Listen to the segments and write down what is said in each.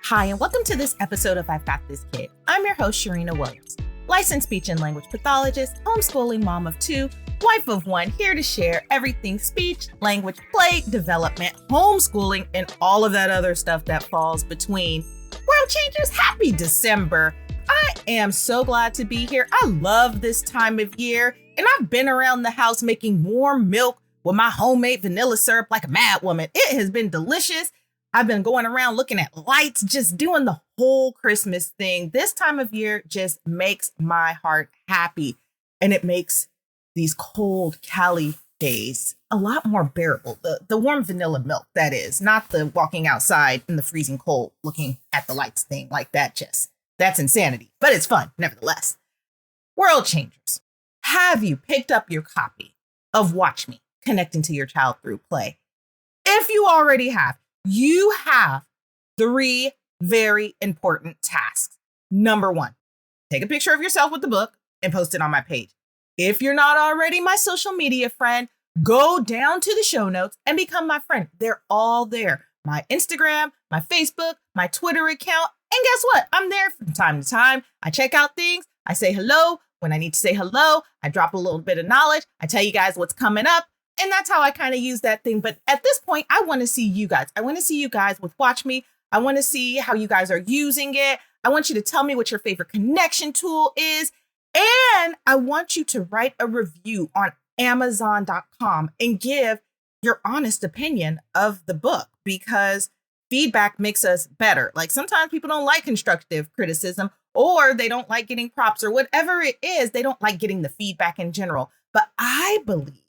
Hi, and welcome to this episode of I've Got This Kid. I'm your host, Cherina Williams, licensed speech and language pathologist, homeschooling mom of two, wife of one, here to share everything speech, language, play, development, homeschooling, and all of that other stuff that falls between. World changers, happy December. I am so glad to be here. I love this time of year, and I've been around the house making warm milk with my homemade vanilla syrup like a mad woman. It has been delicious. I've been going around looking at lights, just doing the whole Christmas thing. This time of year just makes my heart happy, and it makes these cold Cali days a lot more bearable. The warm vanilla milk, that is, not the walking outside in the freezing cold looking at the lights thing like that. That's insanity, but it's fun nevertheless. World changers, have you picked up your copy of Watch Me, Connecting to Your Child Through Play? If you already have, you have 3 very important tasks. Number 1, take a picture of yourself with the book and post it on my page. If you're not already my social media friend, go down to the show notes and become my friend. They're all there. My Instagram, my Facebook, my Twitter account. And guess what? I'm there from time to time. I check out things. I say hello when I need to say hello. I drop a little bit of knowledge. I tell you guys what's coming up. And that's how I kind of use that thing. But at this point, I want to see you guys. I want to see you guys with Watch Me. I want to see how you guys are using it. I want you to tell me what your favorite connection tool is. And I want you to write a review on Amazon.com and give your honest opinion of the book, because feedback makes us better. Like, sometimes people don't like constructive criticism, or they don't like getting props, or whatever it is. They don't like getting the feedback in general. But I believe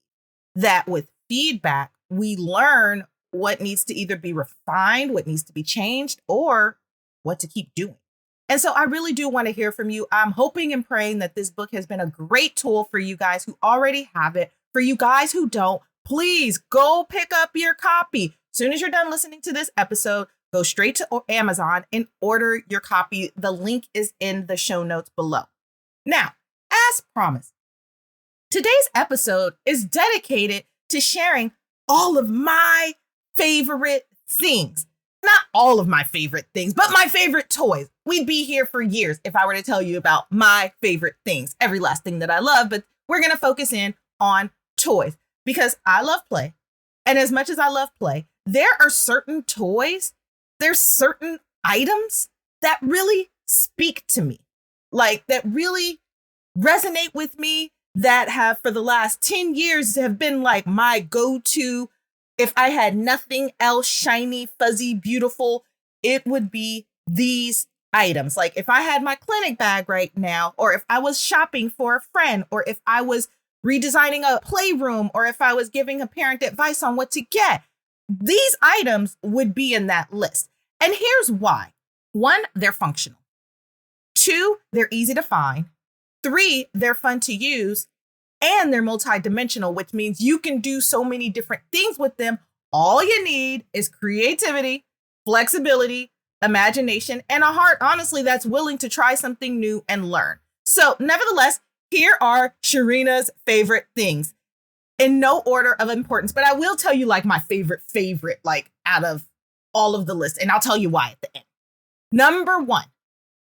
that with feedback, we learn what needs to either be refined, what needs to be changed, or what to keep doing. And so I really do want to hear from you. I'm hoping and praying that this book has been a great tool for you guys who already have it. For you guys who don't, please go pick up your copy. As soon as you're done listening to this episode, go straight to Amazon and order your copy. The link is in the show notes below. Now, as promised, today's episode is dedicated to sharing all of my favorite things. Not all of my favorite things, but my favorite toys. We'd be here for years if I were to tell you about my favorite things, every last thing that I love, but we're going to focus in on toys because I love play. And as much as I love play, there are certain toys, there's certain items that really speak to me, like that really resonate with me, that have for the last 10 years have been like my go-to. If I had nothing else shiny, fuzzy, beautiful, it would be these items. Like if I had my clinic bag right now, or if I was shopping for a friend, or if I was redesigning a playroom, or if I was giving a parent advice on what to get, these items would be in that list. And here's why. 1, they're functional. 2, they're easy to find. 3, they're fun to use, and they're multidimensional, which means you can do so many different things with them. All you need is creativity, flexibility, imagination, and a heart, honestly, that's willing to try something new and learn. So nevertheless, here are Cherina's favorite things in no order of importance, but I will tell you like my favorite, like out of all of the list. And I'll tell you why at the end. Number 1,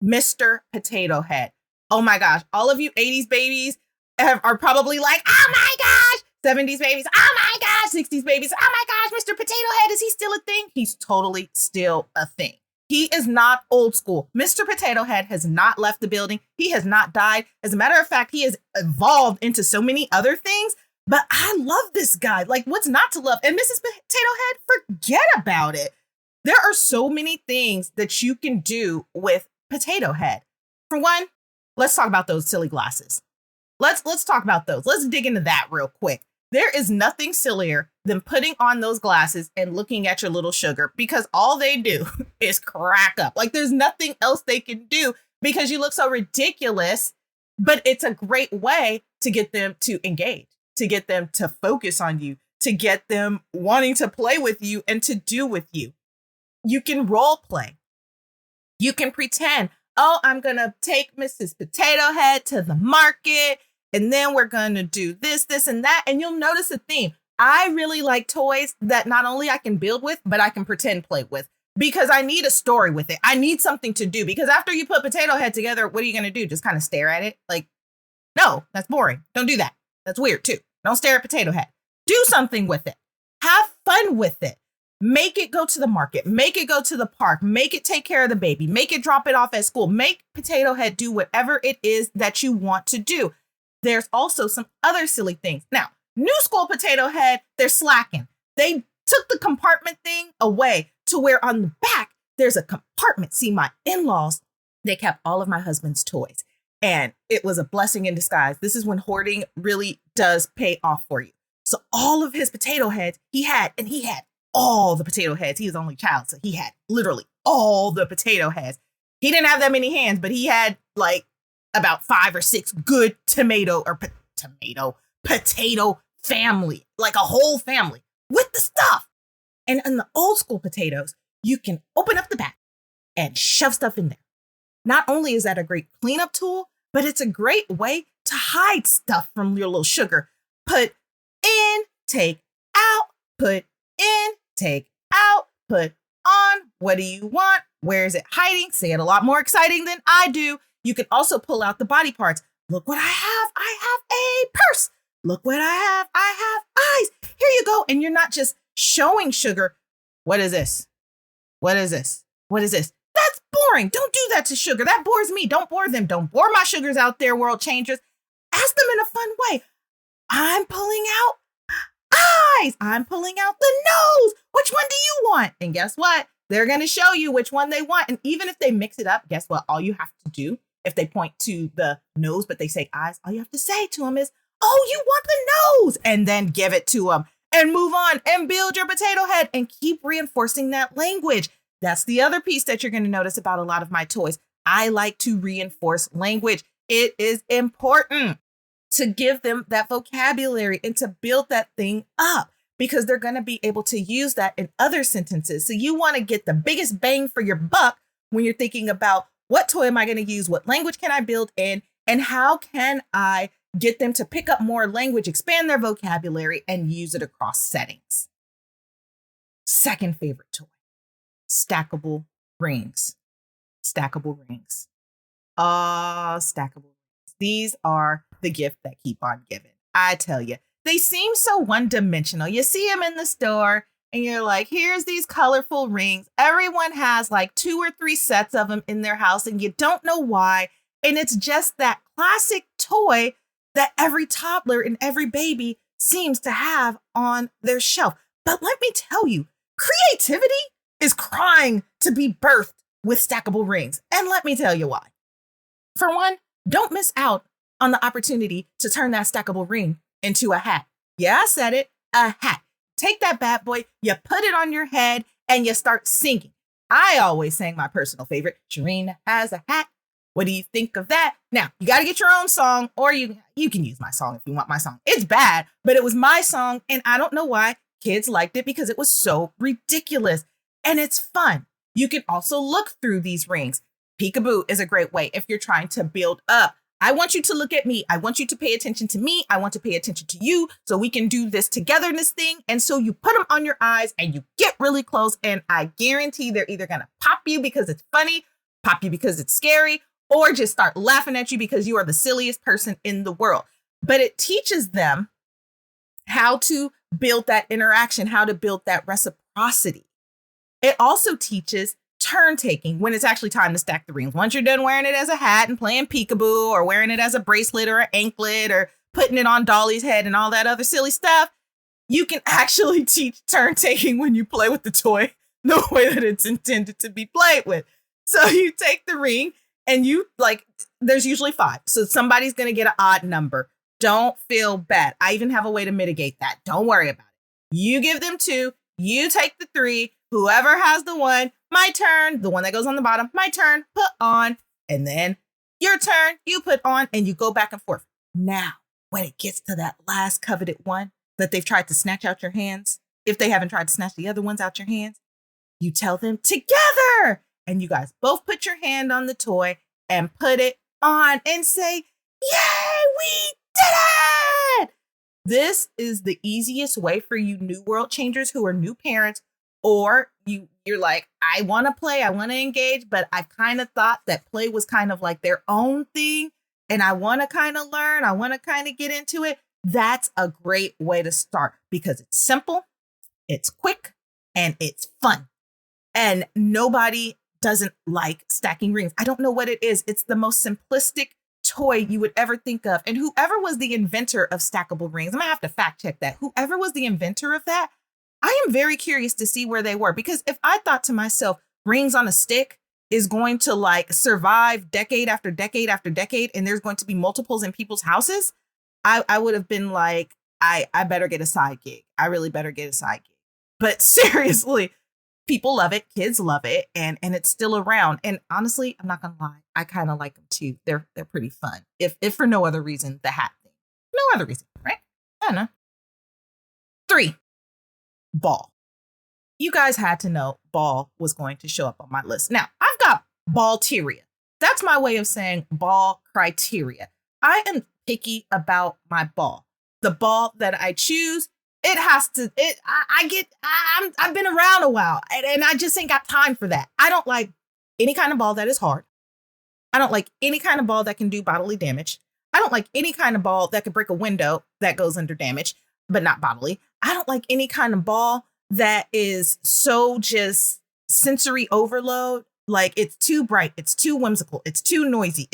Mr. Potato Head. Oh my gosh, all of you 80s babies are probably like, oh my gosh, 70s babies, oh my gosh, 60s babies, oh my gosh, Mr. Potato Head, is he still a thing? He's totally still a thing. He is not old school. Mr. Potato Head has not left the building. He has not died. As a matter of fact, he has evolved into so many other things, but I love this guy. Like, what's not to love? And Mrs. Potato Head, forget about it. There are so many things that you can do with Potato Head. For one, let's talk about those silly glasses. Let's talk about those. Let's dig into that real quick. There is nothing sillier than putting on those glasses and looking at your little sugar, because all they do is crack up. Like, there's nothing else they can do because you look so ridiculous, but it's a great way to get them to engage, to get them to focus on you, to get them wanting to play with you and to do with you. You can role play. You can pretend, oh, I'm going to take Mrs. Potato Head to the market, and then we're going to do this, and that. And you'll notice a theme. I really like toys that not only I can build with, but I can pretend play with. because I need a story with it. I need something to do, because after you put Potato Head together, what are you going to do? Just kind of stare at it? Like, no, that's boring. Don't do that. That's weird too. Don't stare at Potato Head. Do something with it. Have fun with it. Make it go to the market. Make it go to the park. Make it take care of the baby. Make it drop it off at school. Make Potato Head do whatever it is that you want to do. There's also some other silly things. Now, new school Potato Head, they're slacking. They took the compartment thing away to where on the back, there's a compartment. See, my in-laws, they kept all of my husband's toys, and it was a blessing in disguise. This is when hoarding really does pay off for you. So all of his potato heads he had all the potato heads. He was the only child, so he had literally all the potato heads. He didn't have that many hands, but he had like about 5 or 6 good potato family, like a whole family with the stuff. And in the old school potatoes, you can open up the back and shove stuff in there. Not only is that a great cleanup tool, but it's a great way to hide stuff from your little sugar. Put in, take out, put in, take out, put on. What do you want? Where is it hiding? Say it a lot more exciting than I do. You can also pull out the body parts. Look what I have. I have a purse. Look what I have. I have eyes. Here you go. And you're not just showing sugar. What is this? What is this? What is this? That's boring. Don't do that to sugar. That bores me. Don't bore them. Don't bore my sugars out there, world changers. Ask them in a fun way. I'm pulling out eyes. I'm pulling out the nose. Which one do you want? And guess what? They're going to show you which one they want. And even if they mix it up, guess what? All you have to do, if they point to the nose, but they say eyes, all you have to say to them is, oh, you want the nose, and then give it to them and move on and build your potato head and keep reinforcing that language. That's the other piece that you're going to notice about a lot of my toys. I like to reinforce language. It is important to give them that vocabulary and to build that thing up, because they're going to be able to use that in other sentences. So you want to get the biggest bang for your buck when you're thinking about what toy am I going to use? What language can I build in? And how can I get them to pick up more language, expand their vocabulary, and use it across settings? Second favorite toy, stackable rings. Stackable rings. Stackable rings. These are the gift that keep on giving. I tell you, they seem so one-dimensional. You see them in the store and you're like, here's these colorful rings. Everyone has like 2 or 3 sets of them in their house and you don't know why. And it's just that classic toy that every toddler and every baby seems to have on their shelf. But let me tell you, creativity is crying to be birthed with stackable rings. And let me tell you why. For one, don't miss out on the opportunity to turn that stackable ring into a hat. Yeah, I said it, a hat. Take that bad boy, you put it on your head, and you start singing. I always sang my personal favorite, Cherina has a hat. What do you think of that? Now, you got to get your own song, or you can use my song if you want my song. It's bad, but it was my song, and I don't know why kids liked it, because it was so ridiculous. And it's fun. You can also look through these rings. Peekaboo is a great way if you're trying to build up. I want you to look at me. I want you to pay attention to me. I want to pay attention to you so we can do this togetherness thing. And so you put them on your eyes and you get really close. And I guarantee they're either going to pop you because it's funny, pop you because it's scary, or just start laughing at you because you are the silliest person in the world. But it teaches them how to build that interaction, how to build that reciprocity. It also teaches turn taking when it's actually time to stack the rings. Once you're done wearing it as a hat and playing peekaboo, or wearing it as a bracelet or an anklet, or putting it on Dolly's head and all that other silly stuff, you can actually teach turn taking when you play with the toy the way that it's intended to be played with. So you take the ring and you there's usually 5. So somebody's going to get an odd number. Don't feel bad. I even have a way to mitigate that. Don't worry about it. You give them 2, you take the 3, whoever has the 1, my turn, the one that goes on the bottom, my turn, put on, and then your turn, you put on, and you go back and forth. Now, when it gets to that last coveted one that they've tried to snatch out your hands, if they haven't tried to snatch the other ones out your hands, you tell them together, and you guys both put your hand on the toy and put it on and say, yay, we did it! This is the easiest way for you new world changers who are new parents Or you're like, I want to play, I want to engage, but I kind of thought that play was kind of like their own thing. And I want to kind of learn, I want to kind of get into it. That's a great way to start because it's simple, it's quick, and it's fun. And nobody doesn't like stacking rings. I don't know what it is. It's the most simplistic toy you would ever think of. And whoever was the inventor of stackable rings, I'm gonna have to fact check that. Whoever was the inventor of that, I am very curious to see where they were. Because if I thought to myself, rings on a stick is going to like survive decade after decade after decade, and there's going to be multiples in people's houses, I would have been like, I better get a side gig. I really better get a side gig. But seriously, people love it. Kids love it. And it's still around. And honestly, I'm not going to lie. I kind of like them too. They're pretty fun. If for no other reason, the hat thing. No other reason, right? I don't know. 3, ball. You guys had to know ball was going to show up on my list. Now, I've got ballteria. That's my way of saying ball criteria. I am picky about my ball. The ball that I choose, it has to, I've been around a while and I just ain't got time for that. I don't like any kind of ball that is hard. I don't like any kind of ball that can do bodily damage. I don't like any kind of ball that could break a window that goes under damage, but not bodily. I don't like any kind of ball that is so just sensory overload. Like it's too bright. It's too whimsical. It's too noisy.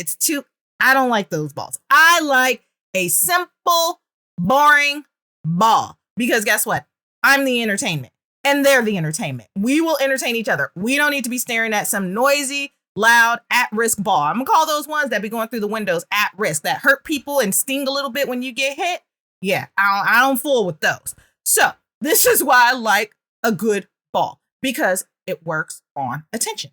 I don't like those balls. I like a simple, boring ball because guess what? I'm the entertainment and they're the entertainment. We will entertain each other. We don't need to be staring at some noisy, loud, at-risk ball. I'm gonna call those ones that be going through the windows at risk, that hurt people and sting a little bit when you get hit. Yeah, I don't fool with those. So this is why I like a good ball because it works on attention.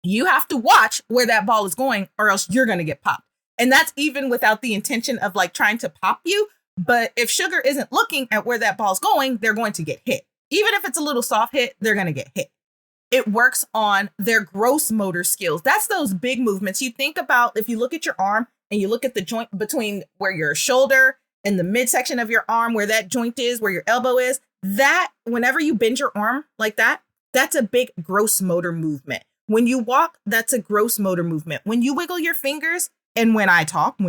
You have to watch where that ball is going or else you're going to get popped. And that's even without the intention of like trying to pop you. But if sugar isn't looking at where that ball's going, they're going to get hit. Even if it's a little soft hit, they're going to get hit. It works on their gross motor skills. That's those big movements. You think about if you look at your arm and you look at the joint between where your shoulder and the midsection of your arm, where that joint is, where your elbow is, that whenever you bend your arm like that, that's a big gross motor movement. When you walk, that's a gross motor movement. When you wiggle your fingers, and when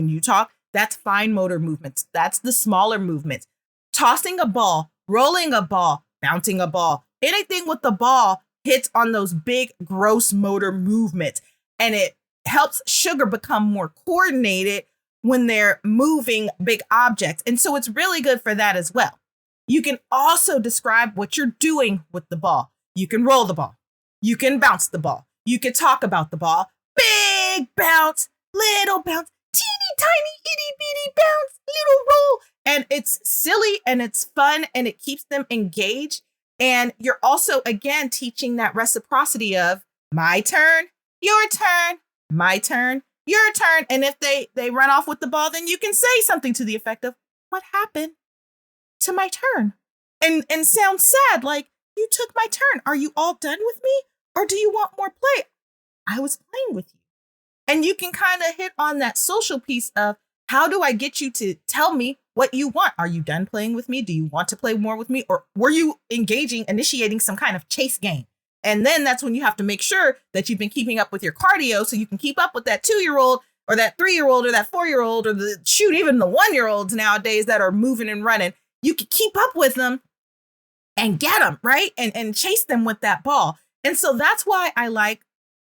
you talk, that's fine motor movements. That's the smaller movements. Tossing a ball, rolling a ball, bouncing a ball, anything with the ball hits on those big gross motor movements. And it helps sugar become more coordinated when they're moving big objects. And so it's really good for that as well. You can also describe what you're doing with the ball. You can roll the ball. You can bounce the ball. You can talk about the ball. Big bounce, little bounce, teeny tiny itty bitty bounce, little roll. And it's silly and it's fun and it keeps them engaged. And you're also, again, teaching that reciprocity of my turn, your turn, my turn, your turn. And if they run off with the ball, then you can say something to the effect of, what happened to my turn? And sound sad, like, you took my turn. Are you all done with me? Or do you want more play? I was playing with you. And you can kind of hit on that social piece of how do I get you to tell me what you want? Are you done playing with me? Do you want to play more with me? Or were you initiating some kind of chase game? And then that's when you have to make sure that you've been keeping up with your cardio so you can keep up with that 2-year-old or that 3-year-old or that 4-year-old or even the 1-year-olds nowadays that are moving and running. You can keep up with them and get them, right? And chase them with that ball. And so that's why I like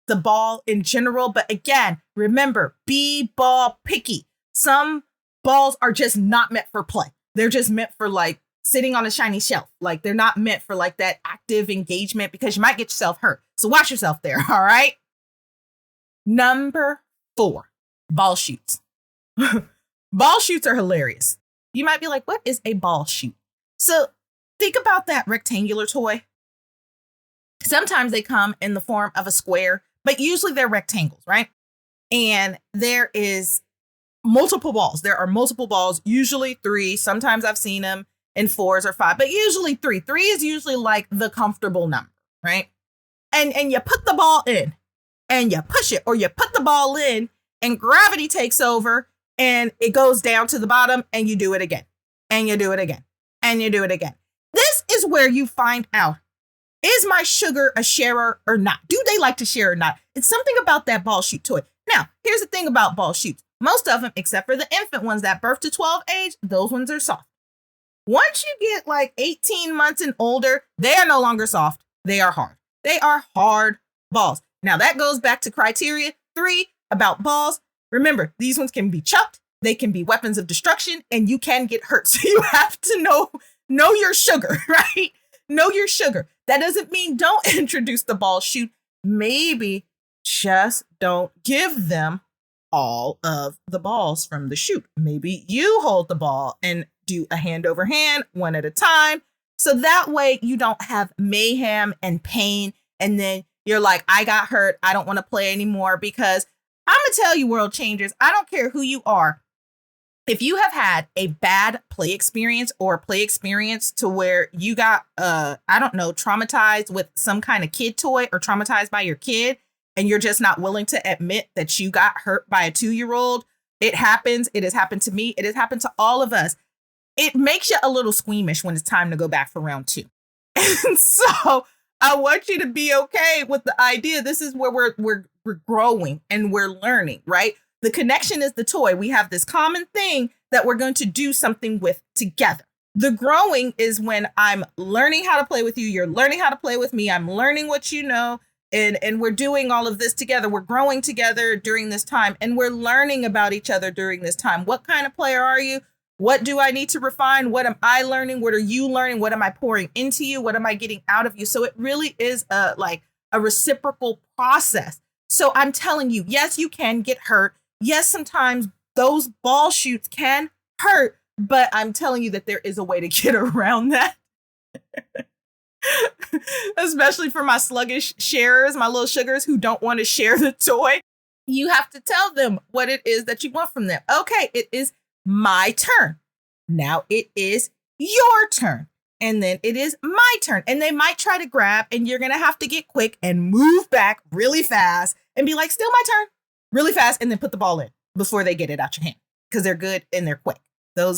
the ball in general. But again, remember, be ball picky. Some balls are just not meant for play. They're just meant for like sitting on a shiny shelf. Like they're not meant for like that active engagement because you might get yourself hurt. So watch yourself there. All right. Number 4, ball shoots. Ball shoots are hilarious. You might be like, what is a ball shoot? So think about that rectangular toy. Sometimes they come in the form of a square, but usually they're rectangles, right? And there is multiple balls. There are multiple balls, usually 3. Sometimes I've seen them in 4s or 5, but usually 3. 3 is usually like the comfortable number, right? And you put the ball in and you push it, or you put the ball in and gravity takes over and it goes down to the bottom and you do it again and you do it again and you do it again. This is where you find out Is my sugar a sharer or not? Do they like to share or not? It's something about that ball shoot toy. Now, here's the thing about ball shoots. Most of them, except for the infant ones that birth to 12 age, those ones are soft. Once you get like 18 months and older, they are no longer soft. They are hard. They are hard balls. Now that goes back to criteria 3 about balls. Remember, these ones can be chucked. They can be weapons of destruction and you can get hurt. So you have to know your sugar, right? Know your sugar. That doesn't mean don't introduce the ball shoot. Maybe just don't give them all of the balls from the shoot. Maybe you hold the ball and do a hand over hand, one at a time. So that way you don't have mayhem and pain. And then you're like, I got hurt. I don't want to play anymore. Because I'm going to tell you, world changers, I don't care who you are. If you have had a bad play experience or play experience to where you got, traumatized with some kind of kid toy or traumatized by your kid, and you're just not willing to admit that you got hurt by a 2-year-old, it happens. It has happened to me. It has happened to all of us. It makes you a little squeamish when it's time to go back for round 2. And so I want you to be okay with the idea. This is where we're growing and we're learning, right? The connection is the toy. We have this common thing that we're going to do something with together. The growing is when I'm learning how to play with you. You're learning how to play with me. I'm learning what you know. And we're doing all of this together. We're growing together during this time. And we're learning about each other during this time. What kind of player are you? What do I need to refine? What am I learning? What are you learning? What am I pouring into you? What am I getting out of you? So it really is a reciprocal process. So I'm telling you, yes, you can get hurt. Yes, sometimes those ball shoots can hurt, but I'm telling you that there is a way to get around that. Especially for my sluggish sharers, my little sugars who don't want to share the toy. You have to tell them what it is that you want from them. Okay, it is my turn. Now it is your turn. And then it is my turn. And they might try to grab, and you're going to have to get quick and move back really fast and be like, still my turn, really fast. And then put the ball in before they get it out your hand because they're good and they're quick. They're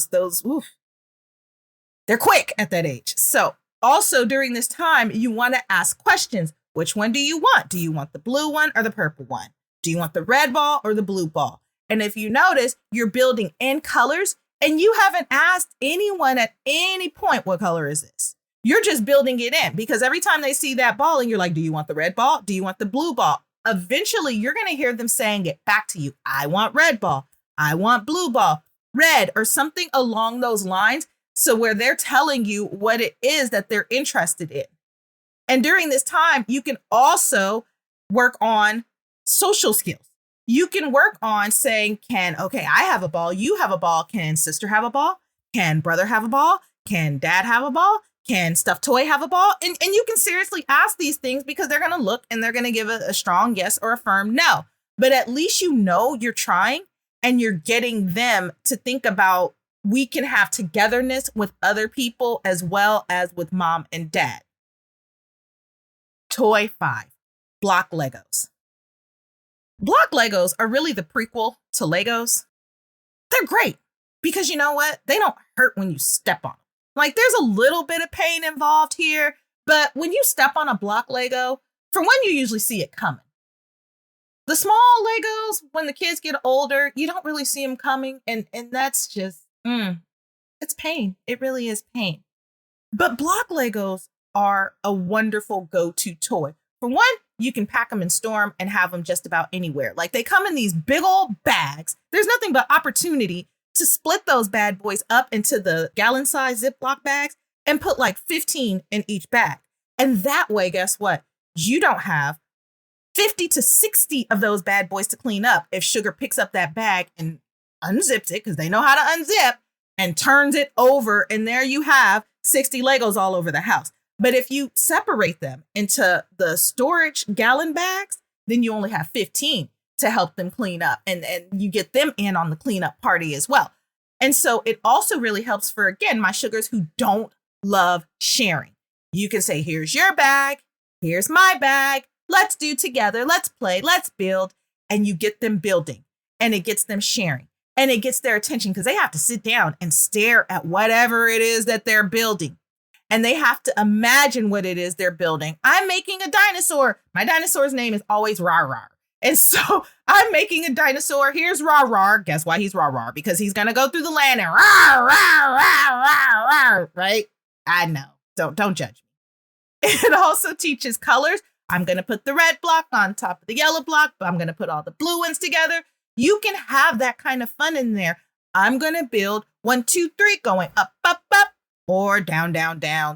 quick at that age. So also during this time, you want to ask questions. Which one do you want? Do you want the blue one or the purple one? Do you want the red ball or the blue ball? And if you notice, you're building in colors and you haven't asked anyone at any point, what color is this? You're just building it in because every time they see that ball and you're like, do you want the red ball? Do you want the blue ball? Eventually, you're going to hear them saying it back to you. I want red ball. I want blue ball, red, or something along those lines. So where they're telling you what it is that they're interested in. And during this time, you can also work on social skills. You can work on saying, I have a ball. You have a ball. Can sister have a ball? Can brother have a ball? Can dad have a ball? Can stuffed toy have a ball? And you can seriously ask these things because they're going to look and they're going to give a strong yes or a firm no. But at least you know you're trying and you're getting them to think about we can have togetherness with other people as well as with mom and dad. Toy 5, block Legos. Block Legos are really the prequel to Legos. They're great because you know what? They don't hurt when you step on them. Like there's a little bit of pain involved here, but when you step on a block Lego, for one, you usually see it coming. The small Legos, when the kids get older, you don't really see them coming. And that's just, it's pain. It really is pain. But block Legos are a wonderful go-to toy. For one, you can pack them and store them and have them just about anywhere. Like they come in these big old bags. There's nothing but opportunity to split those bad boys up into the gallon-sized Ziploc bags and put like 15 in each bag. And that way, guess what? You don't have 50 to 60 of those bad boys to clean up if Sugar picks up that bag and unzips it, because they know how to unzip, and turns it over. And there you have 60 Legos all over the house. But if you separate them into the storage gallon bags, then you only have 15 to help them clean up. And you get them in on the cleanup party as well. And so it also really helps for, again, my sugars who don't love sharing. You can say, here's your bag. Here's my bag. Let's do together. Let's play. Let's build. And you get them building and it gets them sharing and it gets their attention because they have to sit down and stare at whatever it is that they're building. and they have to imagine what it is they're building. I'm making a dinosaur. My dinosaur's name is always Rar. And so I'm making a dinosaur. Here's Rar. Guess why he's Rar? Because he's going to go through the land and rar, right? I know. Don't judge me. It also teaches colors. I'm going to put the red block on top of the yellow block, but I'm going to put all the blue ones together. You can have that kind of fun in there. I'm going to build 1, 2, 3, going up, or down,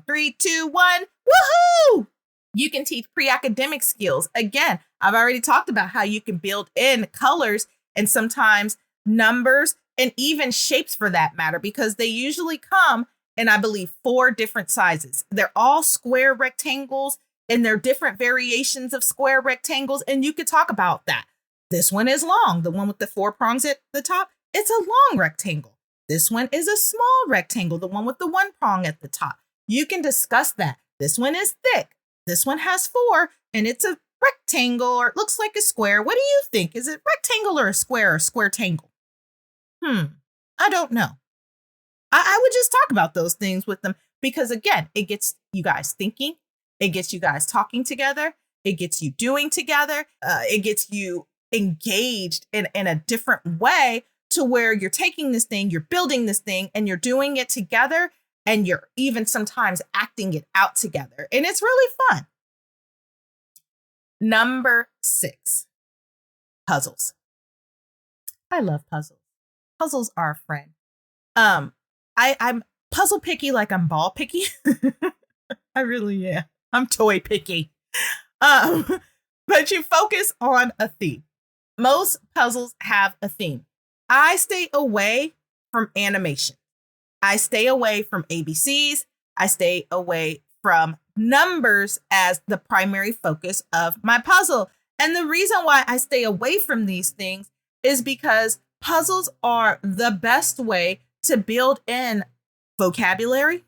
3, 2, 1. Woohoo! You can teach pre-academic skills. Again, I've already talked about how you can build in colors and sometimes numbers and even shapes for that matter, because they usually come in, I believe, 4 different sizes. They're all square rectangles and they're different variations of square rectangles. And you could talk about that. This one is long, the one with the 4 prongs at the top. It's a long rectangle. This one is a small rectangle, the one with the 1 prong at the top. You can discuss that. This one is thick. This one has 4 and it's a rectangle, or it looks like a square. What do you think? Is it rectangle or a square tangle? I don't know. I would just talk about those things with them because, again, it gets you guys thinking. It gets you guys talking together. It gets you doing together. It gets you engaged in a different way to where you're taking this thing, you're building this thing, and you're doing it together. And you're even sometimes acting it out together. And it's really fun. Number 6, puzzles. I love puzzles. Puzzles are a friend. I'm puzzle picky like I'm ball picky. I really am. I'm toy picky. But you focus on a theme. Most puzzles have a theme. I stay away from animation. I stay away from ABCs. I stay away from numbers as the primary focus of my puzzle. And the reason why I stay away from these things is because puzzles are the best way to build in vocabulary,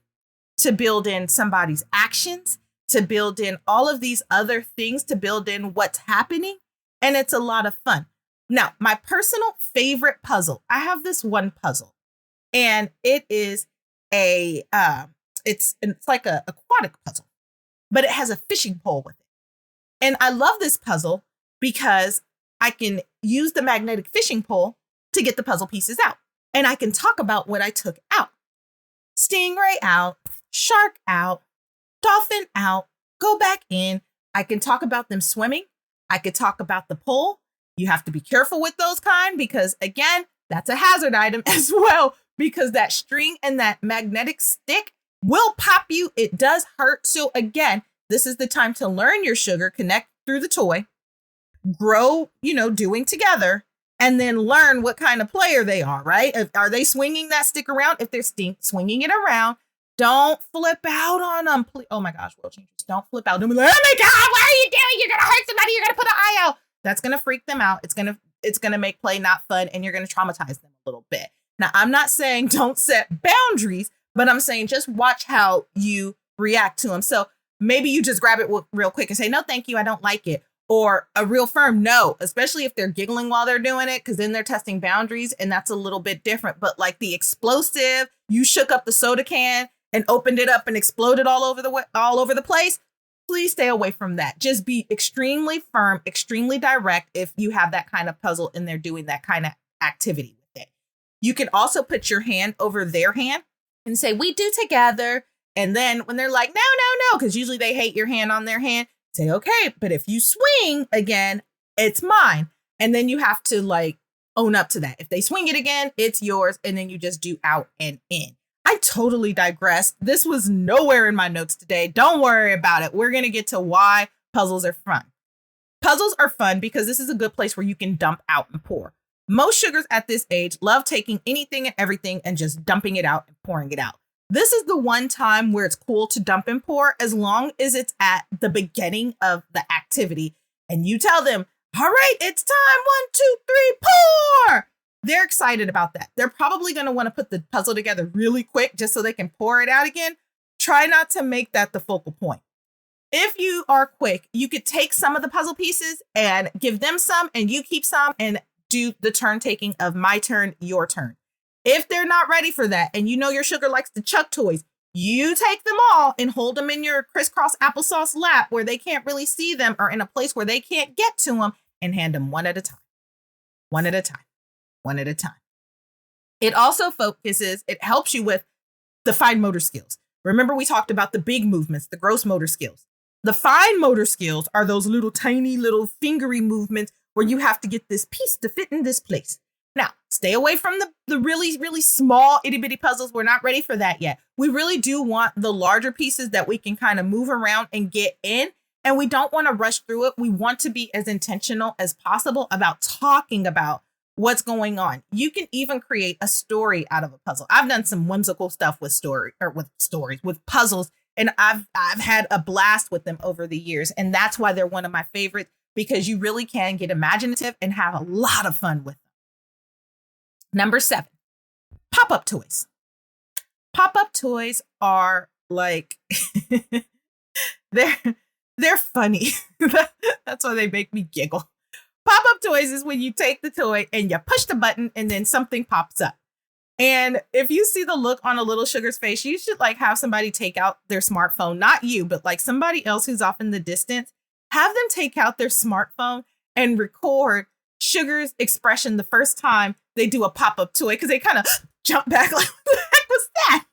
to build in somebody's actions, to build in all of these other things, to build in what's happening. And it's a lot of fun. Now, my personal favorite puzzle, I have this one puzzle. And it is it's like a aquatic puzzle, but it has a fishing pole with it. And I love this puzzle because I can use the magnetic fishing pole to get the puzzle pieces out. And I can talk about what I took out. Stingray out, shark out, dolphin out, go back in. I can talk about them swimming. I could talk about the pole. You have to be careful with those kind because, again, that's a hazard item as well. Because that string and that magnetic stick will pop you. It does hurt. So again, this is the time to learn your sugar, connect through the toy, grow, doing together, and then learn what kind of player they are, right? Are they swinging that stick around? If they're swinging it around, don't flip out on them. Oh my gosh, world changers. Don't flip out. Don't be like, oh my God, what are you doing? You're going to hurt somebody. You're going to put an eye out. That's going to freak them out. It's going to make play not fun, and you're going to traumatize them a little bit. Now, I'm not saying don't set boundaries, but I'm saying just watch how you react to them. So maybe you just grab it real quick and say, no, thank you. I don't like it. Or a real firm no, especially if they're giggling while they're doing it, because then they're testing boundaries and that's a little bit different. But like the explosive, you shook up the soda can and opened it up and exploded all over the place. Please stay away from that. Just be extremely firm, extremely direct if you have that kind of puzzle and they're doing that kind of activity. You can also put your hand over their hand and say, we do together. And then when they're like, no, because usually they hate your hand on their hand, say, okay, but if you swing again, it's mine. And then you have to own up to that. If they swing it again, it's yours. And then you just do out and in. I totally digressed. This was nowhere in my notes today. Don't worry about it. We're going to get to why puzzles are fun. Puzzles are fun because this is a good place where you can dump out and pour. Most sugars at this age love taking anything and everything and just dumping it out and pouring it out. This is the one time where it's cool to dump and pour as long as it's at the beginning of the activity. And you tell them, all right, it's time. 1, 2, 3, pour. They're excited about that. They're probably going to want to put the puzzle together really quick just so they can pour it out again. Try not to make that the focal point. If you are quick, you could take some of the puzzle pieces and give them some and you keep some and do the turn taking of my turn, your turn. If they're not ready for that and your sugar likes to chuck toys, You take them all and hold them in your crisscross applesauce lap where they can't really see them or in a place where they can't get to them, and hand them one at a time, one at a time, one at a time. It also it helps you with the fine motor skills. Remember, we talked about the big movements, the gross motor skills. The fine motor skills are those little tiny little fingery movements where you have to get this piece to fit in this place. Now, stay away from the really, really small itty bitty puzzles. We're not ready for that yet. We really do want the larger pieces that we can kind of move around and get in. And we don't want to rush through it. We want to be as intentional as possible about talking about what's going on. You can even create a story out of a puzzle. I've done some whimsical stuff with with puzzles, and I've had a blast with them over the years. And that's why they're one of my favorites, because you really can get imaginative and have a lot of fun with them. Number 7, pop-up toys. Pop-up toys are like, they're funny. That's why they make me giggle. Pop-up toys is when you take the toy and you push the button and then something pops up. And if you see the look on a little sugar's face, you should like have somebody take out their smartphone, not you, but like somebody else who's off in the distance. Have them take out their smartphone and record Sugar's expression the first time they do a pop-up toy, because they kind of jump back like, what the heck was that?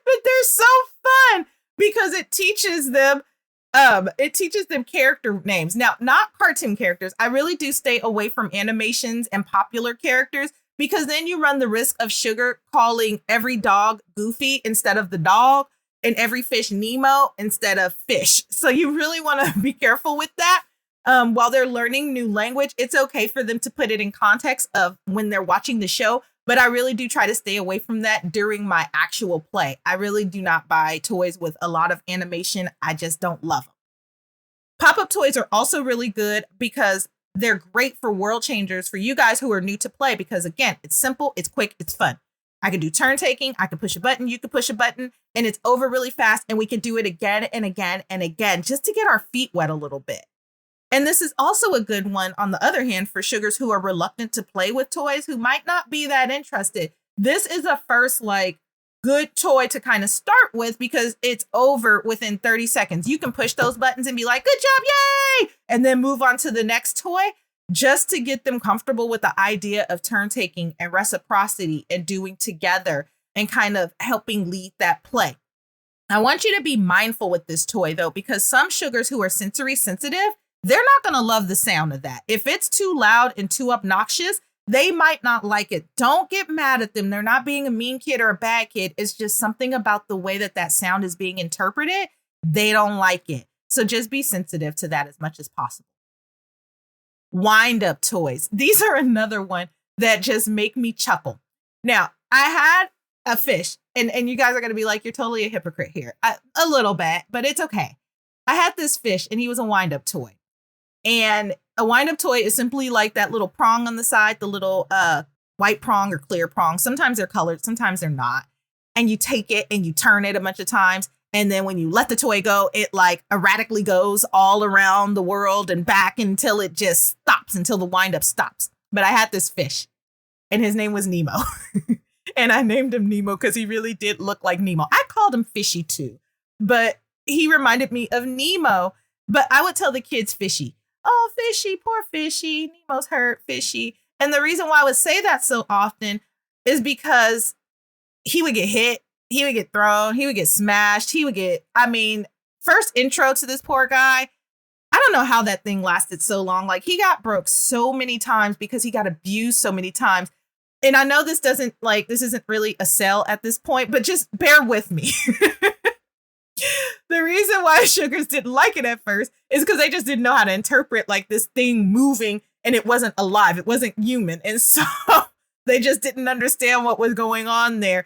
But they're so fun because it teaches them character names. Now, not cartoon characters. I really do stay away from animations and popular characters, because then you run the risk of Sugar calling every dog Goofy instead of the dog, and every fish Nemo instead of fish. So you really want to be careful with that. While they're learning new language, it's okay for them to put it in context of when they're watching the show. But I really do try to stay away from that during my actual play. I really do not buy toys with a lot of animation. I just don't love them. Pop-up toys are also really good because they're great for world changers for you guys who are new to play, because again, it's simple, it's quick, it's fun. I can do turn taking, I can push a button, you can push a button, and it's over really fast, and we can do it again and again and again just to get our feet wet a little bit. And this is also a good one, on the other hand, for sugars who are reluctant to play with toys, who might not be that interested. This is a first, good toy to kind of start with, because it's over within 30 seconds. You can push those buttons and be like, good job, yay! And then move on to the next toy, just to get them comfortable with the idea of turn taking and reciprocity and doing together and kind of helping lead that play. I want you to be mindful with this toy, though, because some sugars who are sensory sensitive, they're not going to love the sound of that. If it's too loud and too obnoxious, they might not like it. Don't get mad at them. They're not being a mean kid or a bad kid. It's just something about the way that sound is being interpreted. They don't like it. So just be sensitive to that as much as possible. Wind up toys. These are another one that just make me chuckle. Now, I had a fish, and you guys are going to be like, you're totally a hypocrite here. A little bit, but it's okay. I had this fish, and he was a wind up toy. And a wind-up toy is simply like that little prong on the side, the little white prong or clear prong. Sometimes they're colored, sometimes they're not. And you take it and you turn it a bunch of times. And then when you let the toy go, it erratically goes all around the world and back until it just stops, until the wind-up stops. But I had this fish, and his name was Nemo. And I named him Nemo because he really did look like Nemo. I called him Fishy too, but he reminded me of Nemo. But I would tell the kids Fishy. Oh, Fishy, poor Fishy. Nemo's hurt, Fishy. And the reason why I would say that so often is because he would get hit, he would get thrown, he would get smashed, first intro to this poor guy. I don't know how that thing lasted so long. He got broke so many times because he got abused so many times. And I know this isn't really a sell at this point, but just bear with me. The reason why sugars didn't like it at first is because they just didn't know how to interpret this thing moving, and it wasn't alive. It wasn't human. And so they just didn't understand what was going on there.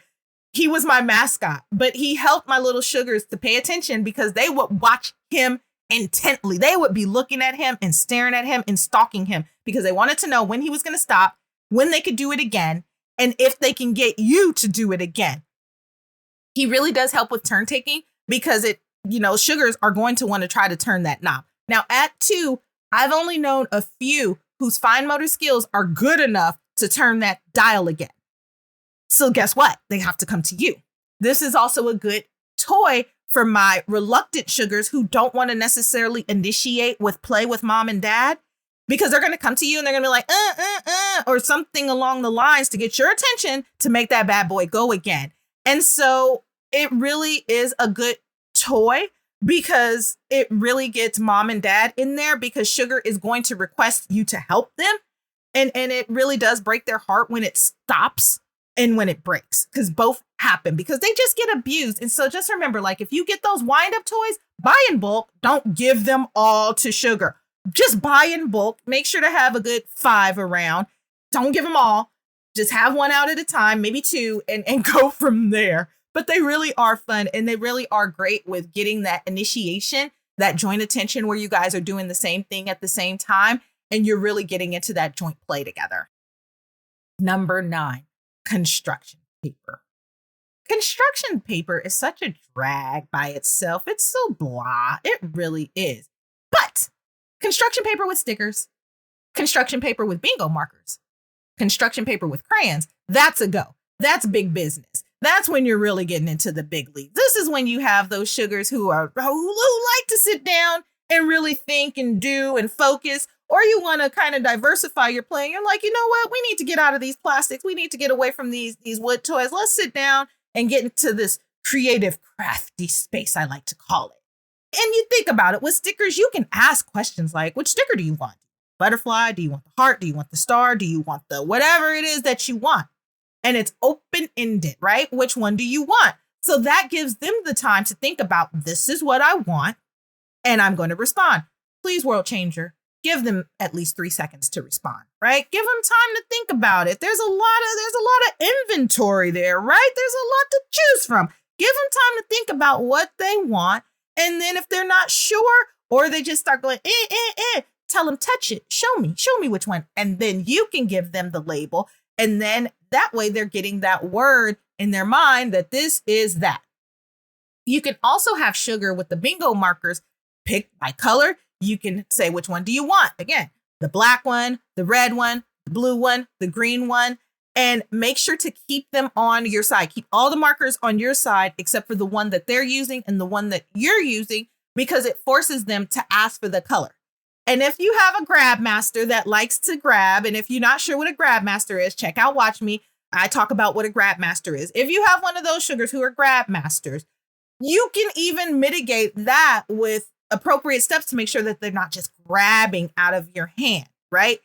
He was my mascot, but he helped my little sugars to pay attention because they would watch him intently. They would be looking at him and staring at him and stalking him because they wanted to know when he was going to stop, when they could do it again, and if they can get you to do it again. He really does help with turn taking, because sugars are going to want to try to turn that knob. Now, at 2, I've only known a few whose fine motor skills are good enough to turn that dial again. So guess what? They have to come to you. This is also a good toy for my reluctant sugars who don't want to necessarily initiate with play with mom and dad, because they're going to come to you and they're going to be like, or something along the lines to get your attention to make that bad boy go again. And so it really is a good toy because it really gets mom and dad in there, because sugar is going to request you to help them. And it really does break their heart when it stops and when it breaks, because both happen because they just get abused. And so just remember, like, if you get those wind up toys, buy in bulk. Don't give them all to sugar. Just buy in bulk. Make sure to have a good 5 around. Don't give them all. Just have one out at a time, maybe 2, and go from there. But they really are fun, and they really are great with getting that initiation, that joint attention where you guys are doing the same thing at the same time, and you're really getting into that joint play together. Number 9, construction paper. Construction paper is such a drag by itself. It's so blah. It really is. But construction paper with stickers, construction paper with bingo markers, construction paper with crayons, that's a go. That's big business. That's when you're really getting into the big leagues. This is when you have those sugars who like to sit down and really think and do and focus, or you want to kind of diversify your playing. You're like, you know what? We need to get out of these plastics. We need to get away from these wood toys. Let's sit down and get into this creative, crafty space, I like to call it. And you think about it with stickers, you can ask questions like, which sticker do you want? Butterfly? Do you want the heart? Do you want the star? Do you want the whatever it is that you want? And it's open-ended, right? Which one do you want? So that gives them the time to think about, this is what I want, and I'm going to respond. Please, world changer, give them at least 3 seconds to respond, right? Give them time to think about it. There's a lot of inventory there, right? There's a lot to choose from. Give them time to think about what they want. And then if they're not sure, or they just start going, tell them, touch it. Show me which one. And then you can give them the label. And then that way they're getting that word in their mind that this is that. You can also have sugar with the bingo markers picked by color. You can say, which one do you want? Again, the black one, the red one, the blue one, the green one, and make sure to keep them on your side. Keep all the markers on your side, except for the one that they're using and the one that you're using, because it forces them to ask for the color. And if you have a grab master that likes to grab, and if you're not sure what a grab master is, check out Watch Me. I talk about what a grab master is. If you have one of those sugars who are grab masters, you can even mitigate that with appropriate steps to make sure that they're not just grabbing out of your hand, right?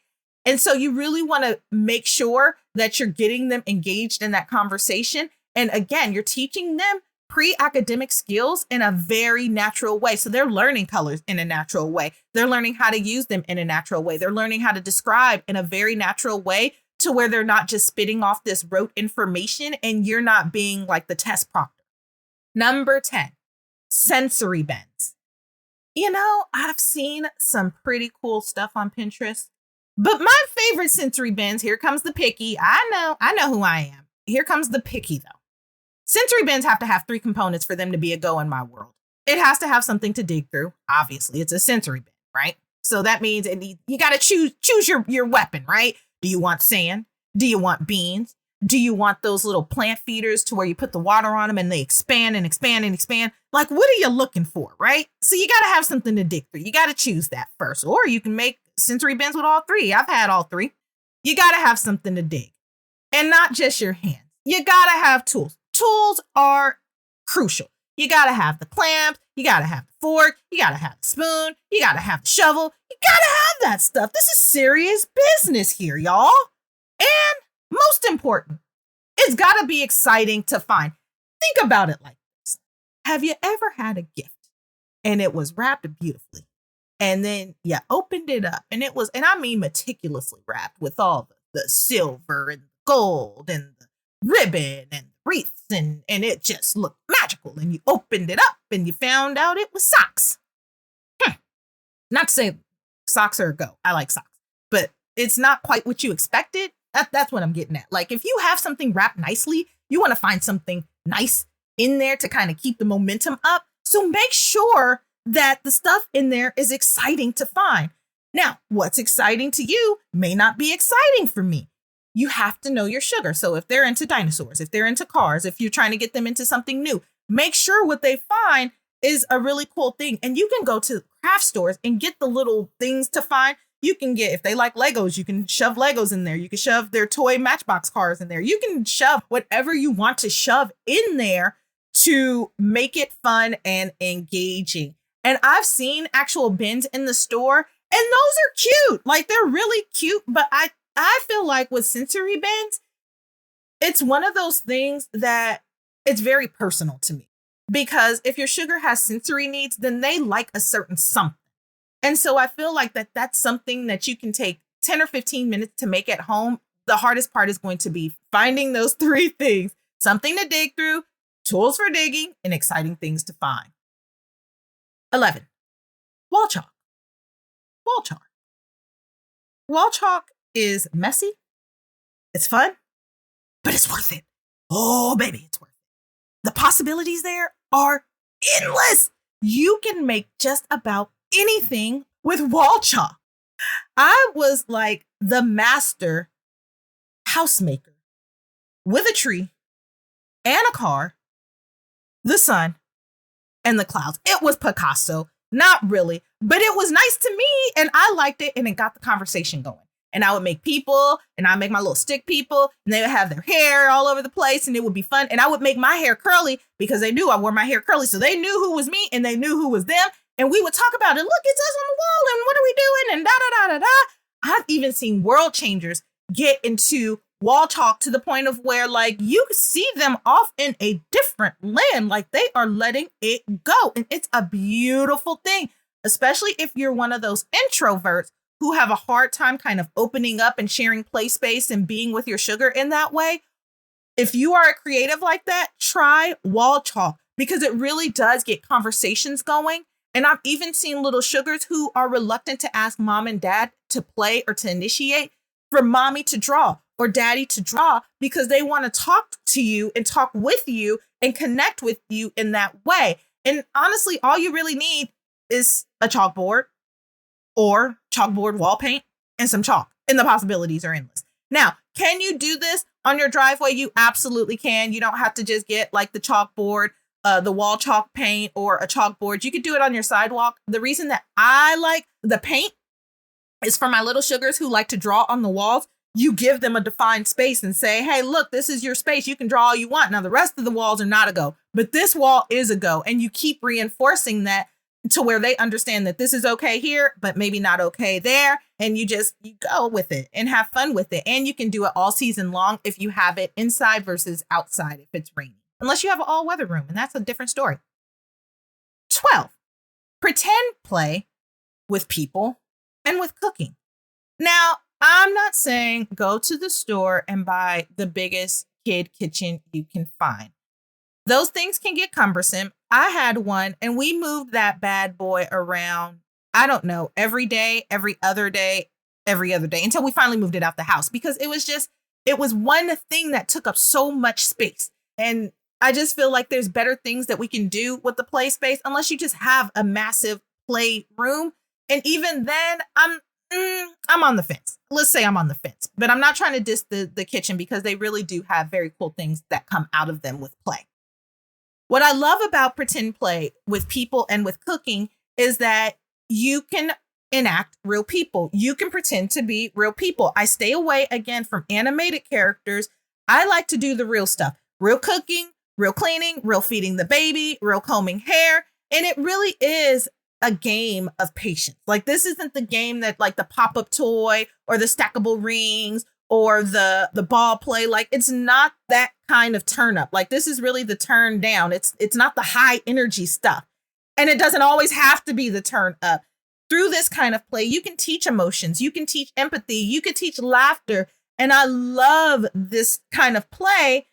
And so you really want to make sure that you're getting them engaged in that conversation. And again, you're teaching them pre-academic skills in a very natural way. So they're learning colors in a natural way. They're learning how to use them in a natural way. They're learning how to describe in a very natural way, to where they're not just spitting off this rote information and you're not being like the test proctor. Number 10, sensory bends. You know, I've seen some pretty cool stuff on Pinterest, but my favorite sensory bends, here comes the picky. I know who I am. Here comes the picky though. Sensory bends have to have 3 components for them to be a go in my world. It has to have something to dig through. Obviously, it's a sensory bend, right? So that means you got to choose your weapon, right? Do you want sand? Do you want beans? Do you want those little plant feeders to where you put the water on them and they expand and expand and expand? Like, what are you looking for, right? So you got to have something to dig through. You got to choose that first. Or you can make sensory bends with all 3. I've had all 3. You got to have something to dig. And not just your hands. You got to have tools. Tools are crucial. You got to have the clamps. You got to have the fork. You got to have the spoon. You got to have the shovel. You got to have that stuff. This is serious business here, y'all. And most important, it's got to be exciting to find. Think about it like this. Have you ever had a gift and it was wrapped beautifully, and then you opened it up and it was, and I mean meticulously wrapped with all the silver and gold and the ribbon and wreaths, and it just looked magical, and you opened it up and you found out it was socks. Not to say socks are a go. I like socks, but it's not quite what you expected. That's what I'm getting at. Like, if you have something wrapped nicely, you want to find something nice in there to kind of keep the momentum up. So make sure that the stuff in there is exciting to find. Now, what's exciting to you may not be exciting for me. you have to know your sugar. So if they're into dinosaurs, if they're into cars, if you're trying to get them into something new, make sure what they find is a really cool thing. And you can go to craft stores and get the little things to find. You can get, if they like Legos, you can shove Legos in there. You can shove their toy Matchbox cars in there. You can shove whatever you want to shove in there to make it fun and engaging. And I've seen actual bins in the store, and those are cute. Like, they're really cute. But I feel like with sensory bins, it's one of those things that it's very personal to me. Because if your sugar has sensory needs, then they like a certain something. And so I feel like that's something that you can take 10 or 15 minutes to make at home. The hardest part is going to be finding those 3 things: something to dig through, tools for digging, and exciting things to find. 11, wall chalk. Wall chalk. Wall chalk is messy. It's fun, but it's worth it. Oh, baby, it's worth it. The possibilities there are endless. You can make just about anything with wall chalk. I was like the master housemaker with a tree and a car, the sun, and the clouds. It was Picasso, not really, but it was nice to me and I liked it, and it got the conversation going. And I would make people, and I'd make my little stick people, and they would have their hair all over the place, and it would be fun. And I would make my hair curly because they knew I wore my hair curly. So they knew who was me and they knew who was them. And we would talk about it. Look, it's us on the wall, and what are we doing? And da-da-da-da-da. I've even seen world changers get into wall chalk to the point of where, like, you see them off in a different land. Like, they are letting it go. And it's a beautiful thing, especially if you're one of those introverts who have a hard time kind of opening up and sharing play space and being with your sugar in that way. If you are a creative like that, try wall chalk, because it really does get conversations going. And I've even seen little sugars who are reluctant to ask mom and dad to play or to initiate, for mommy to draw or daddy to draw, because they want to talk to you and talk with you and connect with you in that way. And honestly, all you really need is a chalkboard or chalkboard wall paint and some chalk, and the possibilities are endless. Now, can you do this on your driveway? You absolutely can. You don't have to just get like the chalkboard, the wall chalk paint, or a chalkboard. You could do it on your sidewalk. The reason that I like the paint is for my little sugars who like to draw on the walls. You give them a defined space and say, hey, look, this is your space. You can draw all you want. Now, the rest of the walls are not a go, but this wall is a go. And you keep reinforcing that to where they understand that this is okay here, but maybe not okay there. And you go with it and have fun with it. And you can do it all season long if you have it inside versus outside if it's raining, unless you have an all weather room. And that's a different story. 12, pretend play with people and with cooking. Now, I'm not saying go to the store and buy the biggest kid kitchen you can find. Those things can get cumbersome. I had one and we moved that bad boy around, I don't know, every day, every other day, until we finally moved it out the house, because it was one thing that took up so much space. And I just feel like there's better things that we can do with the play space, unless you just have a massive play room. And even then, I'm on the fence. Let's say I'm on the fence, but I'm not trying to diss the kitchen, because they really do have very cool things that come out of them with play. What I love about pretend play with people and with cooking is that you can enact real people. You can pretend to be real people. I stay away again from animated characters. I like to do the real stuff. Real cooking, real cleaning, real feeding the baby, real combing hair. And it really is a game of patience. Like, this isn't the game that, like, the pop-up toy or the stackable rings or the ball play. Like, it's not that kind of turn up. Like, this is really the turn down. It's not the high energy stuff. And it doesn't always have to be the turn up. Through this kind of play, you can teach emotions, you can teach empathy, you can teach laughter. And I love this kind of play,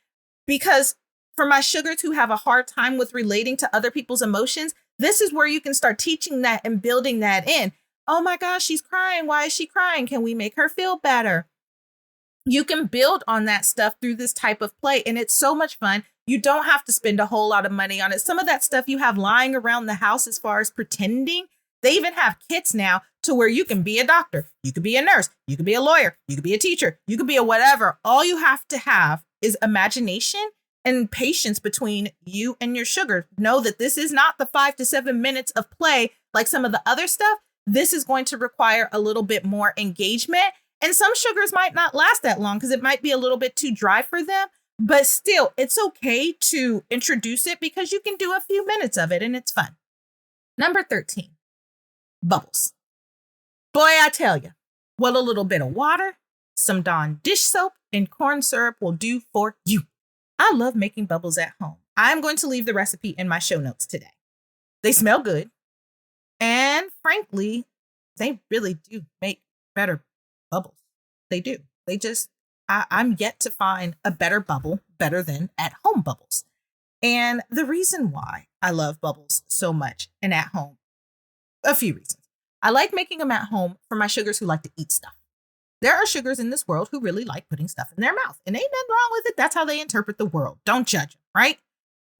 because for my sugars who have a hard time with relating to other people's emotions, this is where you can start teaching that and building that in. Oh my gosh, she's crying. Why is she crying? Can we make her feel better? You can build on that stuff through this type of play. And it's so much fun. You don't have to spend a whole lot of money on it. Some of that stuff you have lying around the house as far as pretending, They even have kits now to where you can be a doctor, you could be a nurse, you could be a lawyer, you could be a teacher, you could be a whatever. All you have to have is imagination and patience between you and your sugar. Know that this is not the 5 to 7 minutes of play like some of the other stuff. This is going to require a little bit more engagement. And some sugars might not last that long because it might be a little bit too dry for them. But still, it's okay to introduce it because you can do a few minutes of it and it's fun. Number 13, bubbles. Boy, I tell you, what a little bit of water, some Dawn dish soap, and corn syrup will do for you. I love making bubbles at home. I'm going to leave the recipe in my show notes today. They smell good. And frankly, they really do make better bubbles. They do. I'm yet to find a better bubble better than at home bubbles. And the reason why I love bubbles so much and at home, a few reasons. I like making them at home for my sugars who like to eat stuff. There are sugars in this world who really like putting stuff in their mouth, and ain't nothing wrong with it. That's how they interpret the world. Don't judge them, right?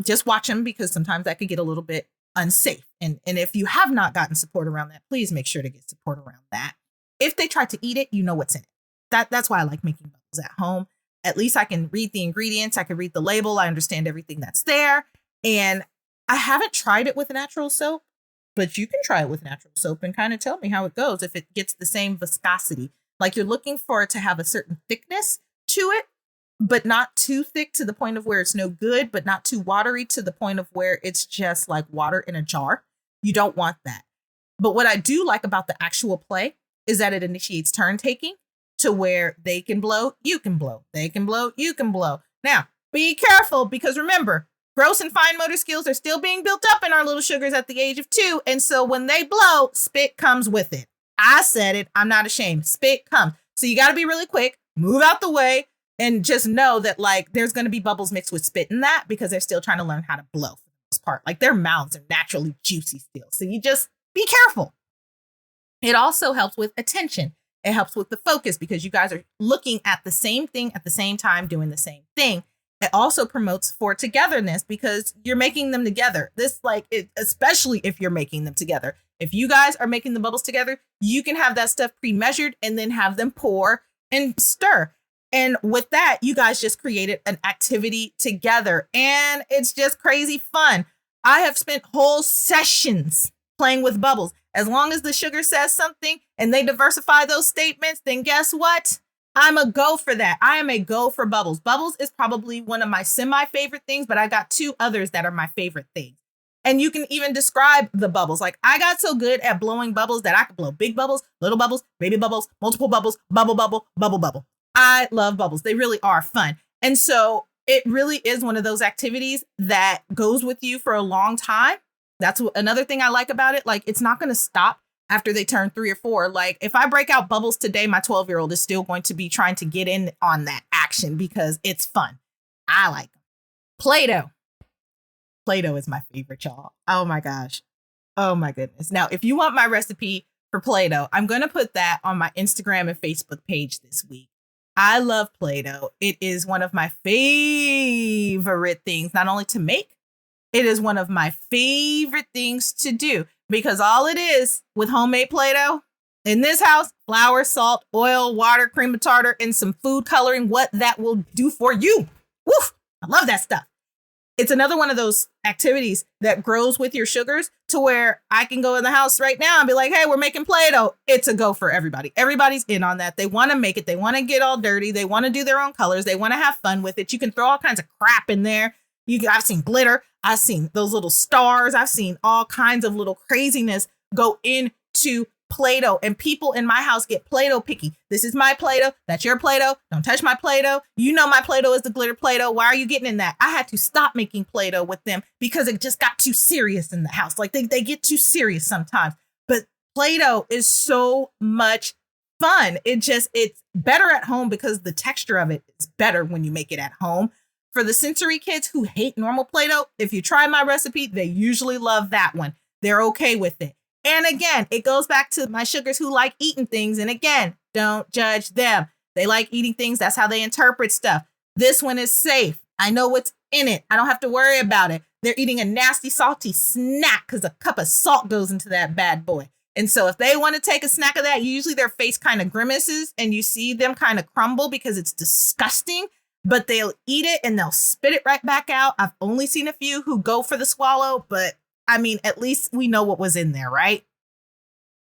Just watch them because sometimes that could get a little bit unsafe. And if you have not gotten support around that, please make sure to get support around that. If they try to eat it, you know what's in it. That's why I like making bubbles at home. At least I can read the ingredients. I can read the label. I understand everything that's there. And I haven't tried it with natural soap, but you can try it with natural soap and kind of tell me how it goes. If it gets the same viscosity, like you're looking for it to have a certain thickness to it, but not too thick to the point of where it's no good, but not too watery to the point of where it's just like water in a jar. You don't want that. But what I do like about the actual play is that it initiates turn taking to where they can blow, you can blow, they can blow, you can blow. Now, be careful because remember, gross and fine motor skills are still being built up in our little sugars at the age of 2. And so when they blow, spit comes with it. I said it. I'm not ashamed. Spit comes. So you got to be really quick, move out the way, and just know that like there's going to be bubbles mixed with spit in that because they're still trying to learn how to blow for the most part. Like their mouths are naturally juicy still. So you just be careful. It also helps with attention. It helps with the focus because you guys are looking at the same thing at the same time, doing the same thing. It also promotes for togetherness because you're making them together. Especially if you're making them together. If you guys are making the bubbles together, you can have that stuff pre-measured and then have them pour and stir. And with that, you guys just created an activity together and it's just crazy fun. I have spent whole sessions playing with bubbles. As long as the sugar says something and they diversify those statements, then guess what? I'm a go for that. I am a go for bubbles. Bubbles is probably one of my semi-favorite things, but I got 2 others that are my favorite things. And you can even describe the bubbles. Like I got so good at blowing bubbles that I could blow big bubbles, little bubbles, baby bubbles, multiple bubbles, bubble, bubble, bubble, bubble. I love bubbles. They really are fun. And so it really is one of those activities that goes with you for a long time. That's another thing I like about it. Like it's not going to stop after they turn 3 or 4. Like if I break out bubbles today, my 12-year-old is still going to be trying to get in on that action because it's fun. I like them. Play-Doh. Play-Doh is my favorite, y'all. Oh my gosh. Oh my goodness. Now, if you want my recipe for Play-Doh, I'm going to put that on my Instagram and Facebook page this week. I love Play-Doh. It is one of my favorite things, not only to make, it is one of my favorite things to do because all it is with homemade Play-Doh in this house, flour, salt, oil, water, cream of tartar, and some food coloring, what that will do for you. Woof! I love that stuff. It's another one of those activities that grows with your sugars to where I can go in the house right now and be like, hey, we're making Play-Doh. It's a go for everybody. Everybody's in on that. They want to make it. They want to get all dirty. They want to do their own colors. They want to have fun with it. You can throw all kinds of crap in there. I've seen glitter. I've seen those little stars. I've seen all kinds of little craziness go into Play-Doh, and people in my house get Play-Doh picky. This is my Play-Doh. That's your Play-Doh. Don't touch my Play-Doh. You know my Play-Doh is the glitter Play-Doh. Why are you getting in that? I had to stop making Play-Doh with them because it just got too serious in the house. Like they get too serious sometimes. But Play-Doh is so much fun. It's better at home because the texture of it is better when you make it at home. For the sensory kids who hate normal Play-Doh, if you try my recipe, they usually love that one. They're okay with it. And again, it goes back to my sugars who like eating things. And again, don't judge them. They like eating things. That's how they interpret stuff. This one is safe. I know what's in it. I don't have to worry about it. They're eating a nasty, salty snack because a cup of salt goes into that bad boy. And so if they want to take a snack of that, usually their face kind of grimaces and you see them kind of crumble because it's disgusting, but they'll eat it and they'll spit it right back out. I've only seen a few who go for the swallow, but I mean, at least we know what was in there, right?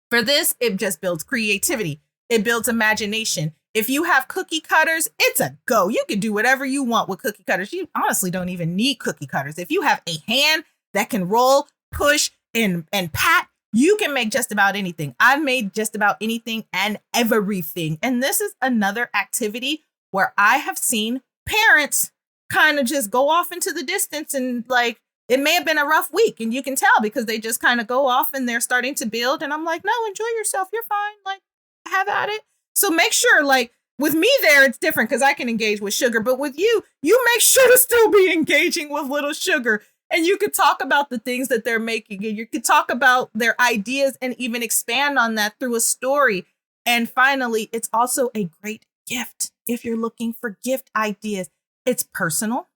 For this, it just builds creativity. It builds imagination. If you have cookie cutters, it's a go. You can do whatever you want with cookie cutters. You honestly don't even need cookie cutters. If you have a hand that can roll, push, and pat, you can make just about anything. I've made just about anything and everything. And this is another activity where I have seen parents kind of just go off into the distance and like, it may have been a rough week and you can tell because they just kind of go off and they're starting to build. And I'm like, no, enjoy yourself. You're fine. Like, have at it. So make sure, like with me there, it's different because I can engage with sugar. But with you, you make sure to still be engaging with little sugar. And you could talk about the things that they're making. And you could talk about their ideas and even expand on that through a story. And finally, it's also a great gift. If you're looking for gift ideas, it's personal.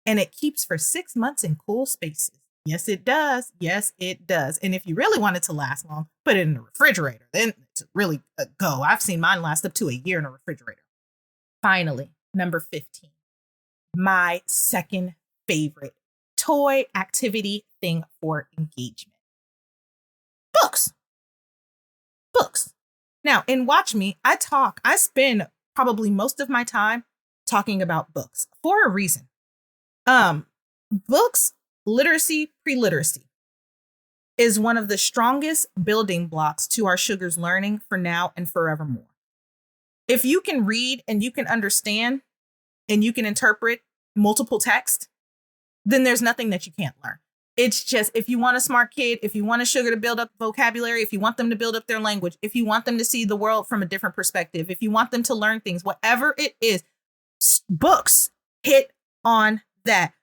And it keeps for 6 months in cool spaces. Yes, it does. Yes, it does. And if you really want it to last long, put it in the refrigerator. Then it's really a go. I've seen mine last up to a year in a refrigerator. Finally, number 15, my second favorite toy activity thing for engagement. Books. Books. Now, in Watch Me, I spend probably most of my time talking about books for a reason. Books, literacy, pre-literacy is one of the strongest building blocks to our sugar's learning for now and forevermore. If you can read and you can understand and you can interpret multiple text, then there's nothing that you can't learn. It's just, if you want a smart kid, if you want a sugar to build up vocabulary, if you want them to build up their language, if you want them to see the world from a different perspective, if you want them to learn things, whatever it is, books hit on that.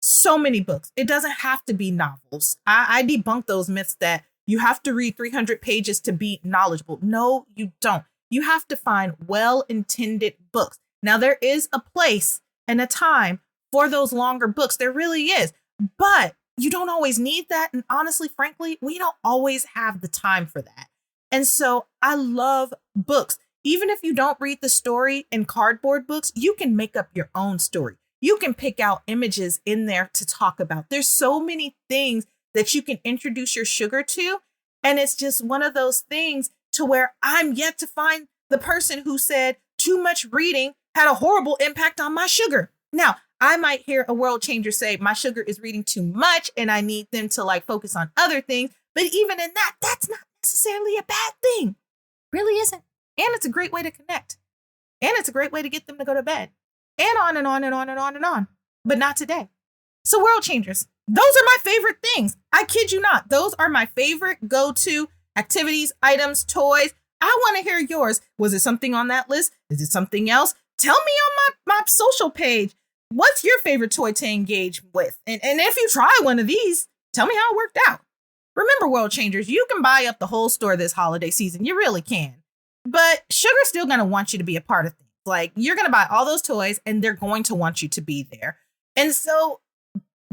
So many books. It doesn't have to be novels. I debunk those myths that you have to read 300 pages to be knowledgeable. No, you don't. You have to find well-intended books. Now, there is a place and a time for those longer books. There really is. But you don't always need that. And honestly, frankly, we don't always have the time for that. And so I love books. Even if you don't read the story in cardboard books, you can make up your own story. You can pick out images in there to talk about. There's so many things that you can introduce your sugar to. And it's just one of those things to where I'm yet to find the person who said too much reading had a horrible impact on my sugar. Now, I might hear a world changer say my sugar is reading too much and I need them to like focus on other things. But even in that, that's not necessarily a bad thing. Really isn't. And it's a great way to connect. And it's a great way to get them to go to bed. And on and on and on and on and on. But not today. So world changers, those are my favorite things. I kid you not. Those are my favorite go-to activities, items, toys. I want to hear yours. Was it something on that list? Is it something else? Tell me on my social page. What's your favorite toy to engage with? And if you try one of these, tell me how it worked out. Remember, world changers, you can buy up the whole store this holiday season. You really can. But sugar's still going to want you to be a part of things. Like, you're going to buy all those toys and they're going to want you to be there. And so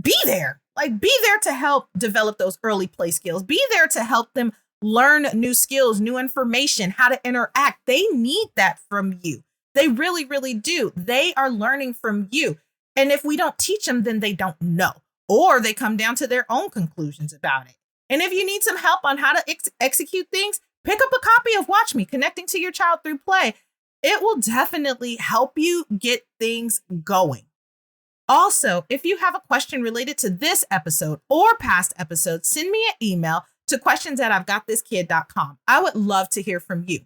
be there. Like, be there to help develop those early play skills. Be there to help them learn new skills, new information, how to interact. They need that from you. They really, really do. They are learning from you. And if we don't teach them, then they don't know, or they come down to their own conclusions about it. And if you need some help on how to execute things, pick up a copy of Watch Me, Connecting to Your Child Through Play. It will definitely help you get things going. Also, if you have a question related to this episode or past episodes, send me an email to questions@I'veGotThisKid.com. I would love to hear from you.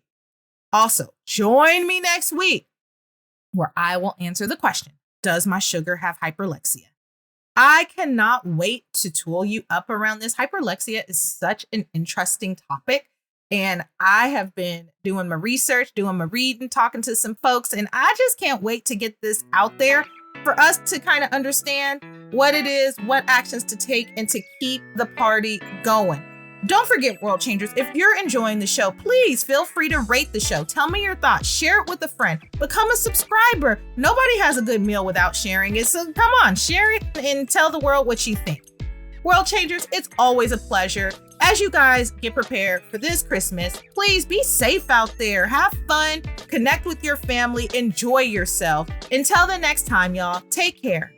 Also, join me next week where I will answer the question, does my sugar have hyperlexia? I cannot wait to tool you up around this. Hyperlexia is such an interesting topic. And I have been doing my research, doing my reading, talking to some folks, and I just can't wait to get this out there for us to kind of understand what it is, what actions to take, and to keep the party going. Don't forget, World Changers, if you're enjoying the show, please feel free to rate the show. Tell me your thoughts. Share it with a friend. Become a subscriber. Nobody has a good meal without sharing it. So come on, share it and tell the world what you think. World Changers, it's always a pleasure. As you guys get prepared for this Christmas, please be safe out there. Have fun. Connect with your family. Enjoy yourself. Until the next time, y'all, take care.